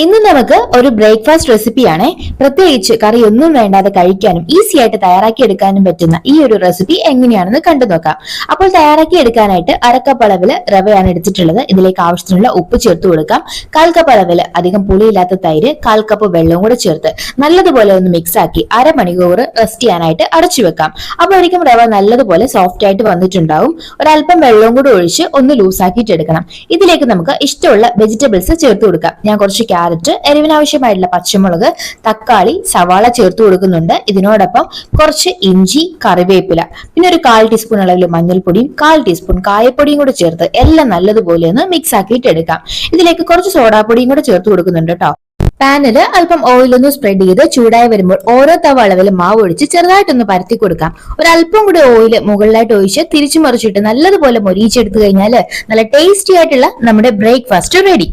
ഇന്ന് നമുക്ക് ഒരു ബ്രേക്ക്ഫാസ്റ്റ് റെസിപ്പിയാണ്. പ്രത്യേകിച്ച് കറി ഒന്നും വേണ്ടാതെ കഴിക്കാനും ഈസി ആയിട്ട് തയ്യാറാക്കി എടുക്കാനും പറ്റുന്ന ഈ ഒരു റെസിപ്പി എങ്ങനെയാണെന്ന് കണ്ടു നോക്കാം. അപ്പോൾ തയ്യാറാക്കി എടുക്കാനായിട്ട് അരക്കപ്പ് അളവില് റവയാണ് എടുത്തിട്ടുള്ളത്. ഇതിലേക്ക് ആവശ്യത്തിനുള്ള ഉപ്പ് ചേർത്ത് കൊടുക്കാം. 1/4 കപ്പ് അളവില് അധികം പുളിയില്ലാത്ത തൈര്, 1/4 കപ്പ് വെള്ളവും കൂടെ ചേർത്ത് നല്ലതുപോലെ ഒന്ന് മിക്സ് ആക്കി അരമണിക്കൂർ റെസ്റ്റ് ചെയ്യാനായിട്ട് അടച്ചു വെക്കാം. അപ്പോഴേക്കും റവ നല്ലതുപോലെ സോഫ്റ്റ് ആയിട്ട് വന്നിട്ടുണ്ടാവും. ഒരല്പം വെള്ളവും കൂടെ ഒഴിച്ച് ഒന്ന് ലൂസ് ആക്കിയിട്ട് എടുക്കണം. ഇതിലേക്ക് നമുക്ക് ഇഷ്ടമുള്ള വെജിറ്റബിൾസ് ചേർത്ത് കൊടുക്കാം. ഞാൻ കുറച്ച് ക്യാരറ്റ്, എരിവിനാവശ്യമായിട്ടുള്ള പച്ചമുളക്, തക്കാളി, സവാള ചേർത്ത് കൊടുക്കുന്നുണ്ട്. ഇതിനോടൊപ്പം കുറച്ച് ഇഞ്ചി, കറിവേപ്പില, പിന്നെ ഒരു 1/4 ടീസ്പൂൺ അളവിൽ മഞ്ഞൾപ്പൊടിയും 1/4 ടീസ്പൂൺ കായപ്പൊടിയും കൂടെ ചേർത്ത് എല്ലാം നല്ലതുപോലെ ഒന്ന് മിക്സ് ആക്കിയിട്ട് എടുക്കാം. ഇതിലേക്ക് കുറച്ച് സോഡാപ്പൊടിയും കൂടെ ചേർത്ത് കൊടുക്കുന്നുണ്ട് കേട്ടോ. പാനില് അല്പം ഓയിൽ ഒന്ന് സ്പ്രെഡ് ചെയ്ത് ചൂടായി വരുമ്പോൾ ഓരോ തവ അളവിൽ മാവ് ഒഴിച്ച് ചെറുതായിട്ടൊന്ന് പരത്തി കൊടുക്കാം. ഒരല്പം കൂടി ഓയിൽ മുകളിലായിട്ട് ഒഴിച്ച് തിരിച്ചു മറിച്ചിട്ട് നല്ലതുപോലെ മൊരിയിച്ചെടുത്തു കഴിഞ്ഞാൽ നല്ല ടേസ്റ്റി ആയിട്ടുള്ള നമ്മുടെ ബ്രേക്ക്ഫാസ്റ്റ് റെഡി.